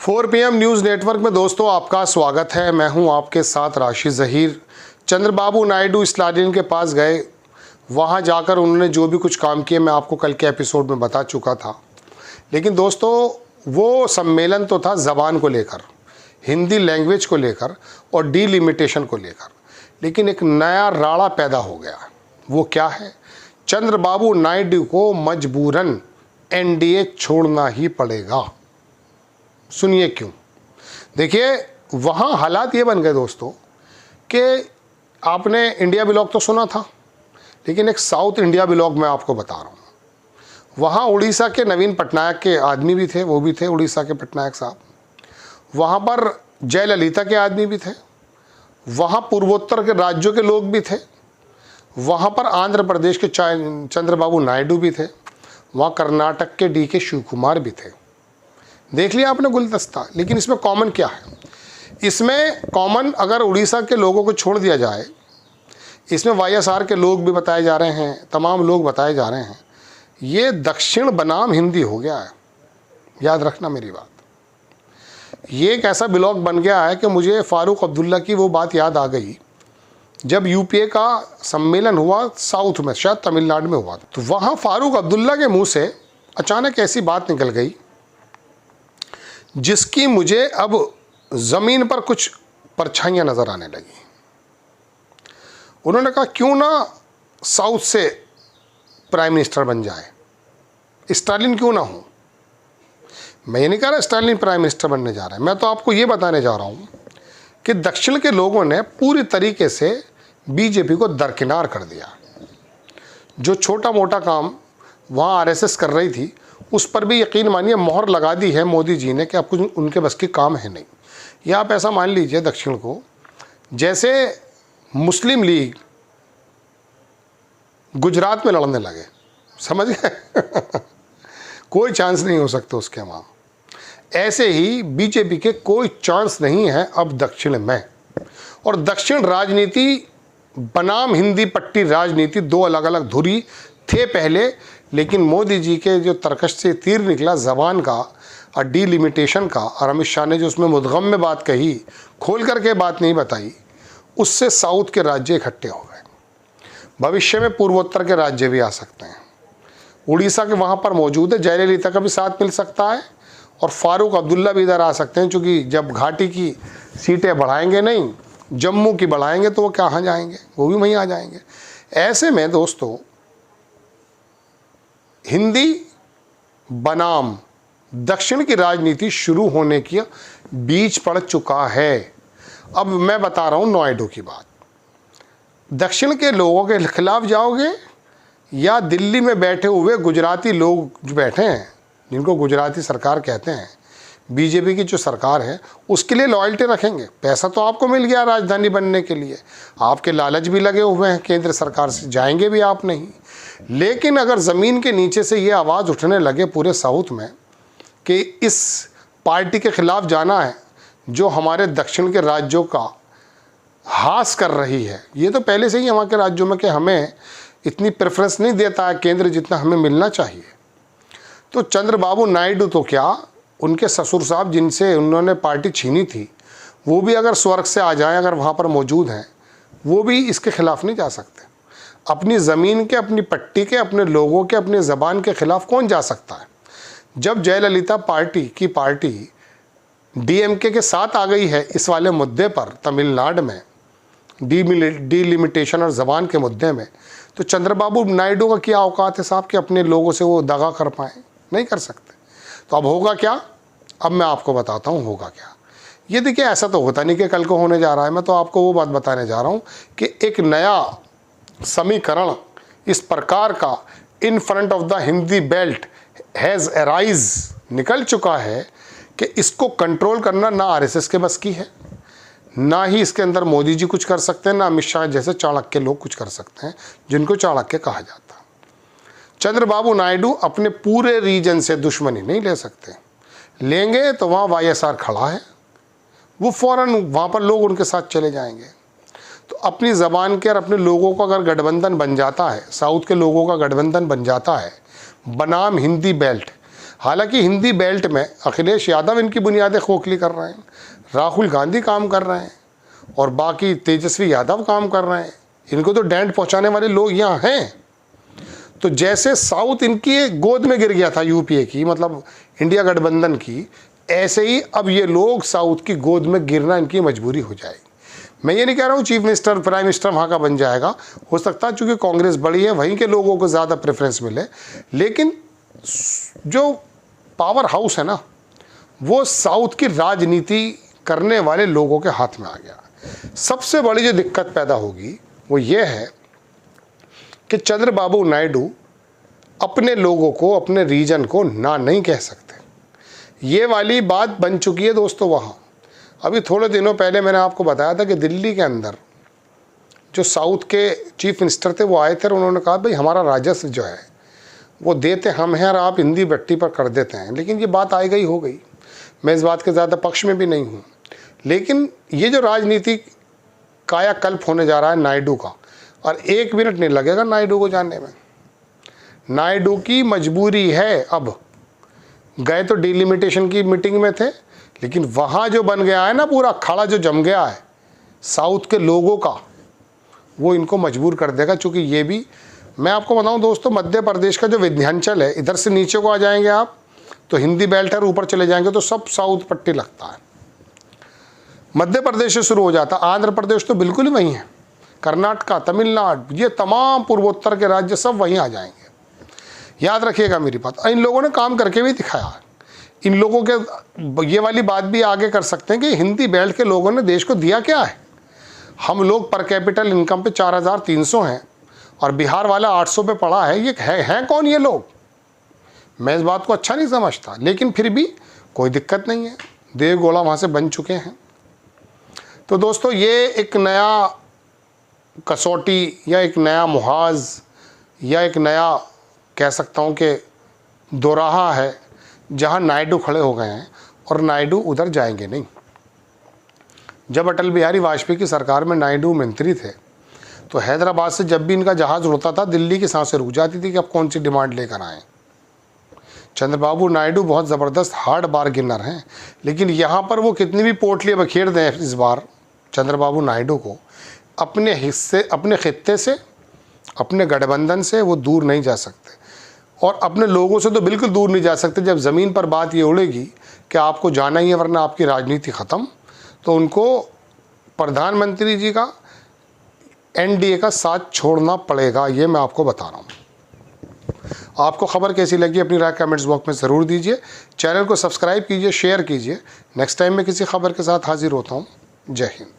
4 PM news network में दोस्तों आपका स्वागत है। मैं हूं आपके साथ राशिद ज़हीर। चंद्रबाबू नायडू स्टेडियम के पास गए, वहां जाकर उन्होंने जो भी कुछ काम किए मैं आपको कल के एपिसोड में बता चुका था। लेकिन दोस्तों वो सम्मेलन तो था ज़बान को लेकर, हिंदी लैंग्वेज को लेकर और डीलिमिटेशन को लेकर, लेकिन एक नया राड़ा पैदा हो गया। वो क्या है? चंद्रबाबू नायडू को मजबूरन एनडीए छोड़ना ही पड़ेगा। सुनिए क्यों। देखिए, वहाँ हालात ये बन गए दोस्तों कि आपने इंडिया ब्लॉग तो सुना था, लेकिन एक साउथ इंडिया ब्लॉग मैं आपको बता रहा हूँ। वहाँ उड़ीसा के नवीन पटनायक के आदमी भी थे, वो भी थे उड़ीसा के पटनायक साहब। वहाँ पर जयललिता के आदमी भी थे, वहाँ पूर्वोत्तर के राज्यों के लोग भी थे, वहाँ पर आंध्र प्रदेश के चंद्रबाबू नायडू भी थे, वहाँ कर्नाटक के डीके शिव कुमार भी थे। देख लिया आपने गुलदस्ता। लेकिन इसमें कॉमन क्या है? इसमें कॉमन, अगर उड़ीसा के लोगों को छोड़ दिया जाए, इसमें वाईएसआर के लोग भी बताए जा रहे हैं, तमाम लोग बताए जा रहे हैं। ये दक्षिण बनाम हिंदी हो गया है, याद रखना मेरी बात। ये एक ऐसा ब्लॉग बन गया है कि मुझे फारूक अब्दुल्ला की वो बात याद आ गई जब यूपीए का सम्मेलन हुआ साउथ में, शायद तमिलनाडु में हुआ, तो वहाँ फारूक अब्दुल्ला के मुंह से अचानक ऐसी बात निकल गई जिसकी मुझे अब ज़मीन पर कुछ परछाइयाँ नज़र आने लगी। उन्होंने कहा क्यों ना साउथ से प्राइम मिनिस्टर बन जाए, स्टालिन क्यों ना हो। मैं ये नहीं कह रहा स्टालिन प्राइम मिनिस्टर बनने जा रहा है, मैं तो आपको ये बताने जा रहा हूँ कि दक्षिण के लोगों ने पूरी तरीके से बीजेपी को दरकिनार कर दिया। जो छोटा मोटा काम वहाँ आरएसएस कर रही थी, उस पर भी यकीन मानिए मोहर लगा दी है मोदी जी ने कि अब कुछ उनके बस की काम है नहीं। या आप ऐसा मान लीजिए दक्षिण को, जैसे मुस्लिम लीग गुजरात में लड़ने लगे, समझ गए कोई चांस नहीं हो सकता उसके वहाँ। ऐसे ही बीजेपी के कोई चांस नहीं है अब दक्षिण में। और दक्षिण राजनीति बनाम हिंदी पट्टी राजनीति दो अलग अलग धुरी थे पहले, लेकिन मोदी जी के जो तरकश से तीर निकला ज़बान का और डीलिमिटेशन का, और अमित शाह ने जो उसमें मुद्गम में बात कही, खोल करके बात नहीं बताई, उससे साउथ के राज्य इकट्ठे हो गए। भविष्य में पूर्वोत्तर के राज्य भी आ सकते हैं। उड़ीसा के वहाँ पर मौजूद है, जयललिता का भी साथ मिल सकता है और फारूक अब्दुल्ला भी इधर आ सकते हैं, क्योंकि जब घाटी की सीटें बढ़ाएंगे नहीं, जम्मू की बढ़ाएंगे, तो वो कहाँ जाएंगे? वो भी वहीं आ जाएंगे। ऐसे में दोस्तों हिंदी बनाम दक्षिण की राजनीति शुरू होने की बीच पड़ चुका है। अब मैं बता रहा हूँ नायडू की बात। दक्षिण के लोगों के खिलाफ जाओगे या दिल्ली में बैठे हुए गुजराती लोग जो बैठे हैं, जिनको गुजराती सरकार कहते हैं, बीजेपी की जो सरकार है, उसके लिए लॉयल्टी रखेंगे। पैसा तो आपको मिल गया राजधानी बनने के लिए, आपके लालच भी लगे हुए हैं केंद्र सरकार से, जाएंगे भी आप नहीं। लेकिन अगर ज़मीन के नीचे से ये आवाज़ उठने लगे पूरे साउथ में कि इस पार्टी के खिलाफ जाना है जो हमारे दक्षिण के राज्यों का हास कर रही है, ये तो पहले से ही वहाँ के राज्यों में कि हमें इतनी प्रेफरेंस नहीं देता है केंद्र जितना हमें मिलना चाहिए, तो चंद्रबाबू नायडू तो क्या, उनके ससुर साहब जिनसे उन्होंने पार्टी छीनी थी, वो भी अगर स्वर्ग से आ जाएं, अगर वहाँ पर मौजूद हैं, वो भी इसके खिलाफ नहीं जा सकते। अपनी ज़मीन के, अपनी पट्टी के, अपने लोगों के, अपनी ज़बान के खिलाफ कौन जा सकता है? जब जयललिता पार्टी डीएमके के साथ आ गई है इस वाले मुद्दे पर, तमिलनाडु में डीलिमिटेशन और ज़बान के मुद्दे में, तो चंद्रबाबू नायडू का क्या औकात है साहब कि अपने लोगों से वो दगा कर पाएँ? नहीं कर सकते। तो अब होगा क्या? अब मैं आपको बताता हूँ होगा क्या। ये देखिए, ऐसा तो होता नहीं कि कल को होने जा रहा है। मैं तो आपको वो बात बताने जा रहा हूँ कि एक नया समीकरण इस प्रकार का in front of the Hindi belt has arise निकल चुका है कि इसको कंट्रोल करना ना आरएसएस के बस की है, ना ही इसके अंदर मोदी जी कुछ कर सकते हैं, ना अमित शाह जैसे चाणक्य लोग कुछ कर सकते हैं, जिनको चाणक्य कहा जाता है। चंद्रबाबू नायडू अपने पूरे रीजन से दुश्मनी नहीं ले सकते। लेंगे तो वहाँ वाईएसआर खड़ा है, वो फ़ौरन वहाँ पर लोग उनके साथ चले जाएंगे। तो अपनी ज़बान के और अपने लोगों का अगर गठबंधन बन जाता है, साउथ के लोगों का गठबंधन बन जाता है बनाम हिंदी बेल्ट, हालांकि हिंदी बेल्ट में अखिलेश यादव इनकी बुनियादें खोखली कर रहे हैं, राहुल गांधी काम कर रहे हैं और बाकी तेजस्वी यादव काम कर रहे हैं। इनको तो डेंट पहुंचाने वाले लोग यहाँ हैं। तो जैसे साउथ इनकी गोद में गिर गया था यूपीए की, मतलब इंडिया गठबंधन की, ऐसे ही अब ये लोग साउथ की गोद में गिरना इनकी मजबूरी हो जाएगी। मैं ये नहीं कह रहा हूँ चीफ मिनिस्टर प्राइम मिनिस्टर वहाँ का बन जाएगा, हो सकता है चूँकि कांग्रेस बड़ी है वहीं के लोगों को ज़्यादा प्रेफरेंस मिले, लेकिन जो पावर हाउस है ना वो साउथ की राजनीति करने वाले लोगों के हाथ में आ गया। सबसे बड़ी जो दिक्कत पैदा होगी वो ये है कि चंद्रबाबू नायडू अपने लोगों को, अपने रीजन को ना नहीं कह सकते। ये वाली बात बन चुकी है दोस्तों वहाँ। अभी थोड़े दिनों पहले मैंने आपको बताया था कि दिल्ली के अंदर जो साउथ के चीफ मिनिस्टर थे वो आए थे और उन्होंने कहा भाई हमारा राजस्व जो है वो देते हम हैं और आप हिंदी भट्टी पर कर देते हैं। लेकिन ये बात आई गई हो गई, मैं इस बात के ज़्यादा पक्ष में भी नहीं हूँ। लेकिन ये जो राजनीति कायाकल्प होने जा रहा है नायडू का, और 1 मिनट नहीं लगेगा नायडू को जानने में। नायडू की मजबूरी है। अब गए तो डिलिमिटेशन की मीटिंग में थे, लेकिन वहाँ जो बन गया है ना पूरा अखाड़ा जो जम गया है साउथ के लोगों का, वो इनको मजबूर कर देगा। चूँकि ये भी मैं आपको बताऊं दोस्तों, मध्य प्रदेश का जो विंध्याचल है, इधर से नीचे को आ जाएंगे आप तो हिंदी बेल्ट है, ऊपर चले जाएंगे तो सब साउथ पट्टी लगता है। मध्य प्रदेश से शुरू हो जाता, आंध्र प्रदेश तो बिल्कुल ही वहीं है, कर्नाटका, तमिलनाडु, ये तमाम पूर्वोत्तर के राज्य सब वहीं आ जाएंगे। याद रखिएगा मेरी बात। इन लोगों ने काम करके भी दिखाया। इन लोगों के ये वाली बात भी आगे कर सकते हैं कि हिंदी बेल्ट के लोगों ने देश को दिया क्या है। हम लोग पर कैपिटल इनकम पे 4300 हैं और बिहार वाला 800 पे पड़ा है। ये है कौन ये लोग? मैं इस बात को अच्छा नहीं समझता, लेकिन फिर भी कोई दिक्कत नहीं है, देव गोला वहाँ से बन चुके हैं। तो दोस्तों ये एक नया कसौटी या एक नया मुहाज या एक नया कह सकता हूँ कि दोराहा है जहाँ नायडू खड़े हो गए हैं और नायडू उधर जाएंगे नहीं। जब अटल बिहारी वाजपेयी की सरकार में नायडू मंत्री थे तो हैदराबाद से जब भी इनका जहाज़ उड़ता था दिल्ली की सांसें रुक जाती थी कि अब कौन सी डिमांड लेकर आएँ। चंद्रबाबू नायडू बहुत ज़बरदस्त हार्ड बार्गेनर हैं, लेकिन यहाँ पर वो कितनी भी पोटलियाँ बखेर दें इस बार चंद्रबाबू नायडू को, अपने हिस्से, अपने खित्ते से, अपने गठबंधन से वो दूर नहीं जा सकते और अपने लोगों से तो बिल्कुल दूर नहीं जा सकते। जब ज़मीन पर बात ये उड़ेगी कि आपको जाना ही है वरना आपकी राजनीति ख़त्म, तो उनको प्रधानमंत्री जी का एनडीए का साथ छोड़ना पड़ेगा। ये मैं आपको बता रहा हूँ। आपको खबर कैसी लगी अपनी राय कमेंट्स बॉक्स में ज़रूर दीजिए। चैनल को सब्सक्राइब कीजिए, शेयर कीजिए। नेक्स्ट टाइम मैं किसी खबर के साथ हाजिर होता हूँ। जय हिंद।